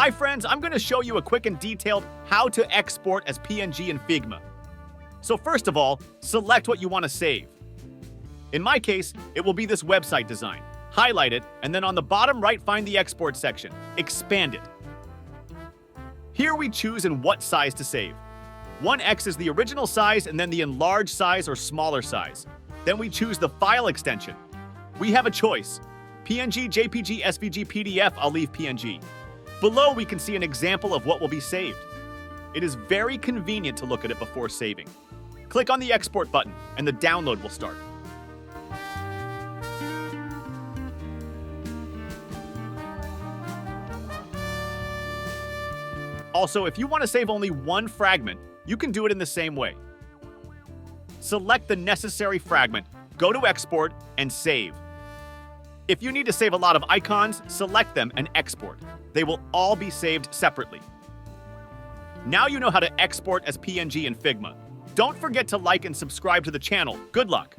Hi friends, I'm going to show you a quick and detailed how to export as PNG in Figma. So first of all, select what you want to save. In my case, it will be this website design. Highlight it, and then on the bottom right find the export section. Expand it. Here we choose in what size to save. 1x is the original size and then the enlarged size or smaller size. Then we choose the file extension. We have a choice. PNG, JPG, SVG, PDF, I'll leave PNG. Below we can see an example of what will be saved. It is very convenient to look at it before saving. Click on the export button and the download will start. Also, if you want to save only one fragment, you can do it in the same way. Select the necessary fragment, go to export, and save. If you need to save a lot of icons, select them and export. They will all be saved separately. Now you know how to export as PNG in Figma. Don't forget to like and subscribe to the channel. Good luck!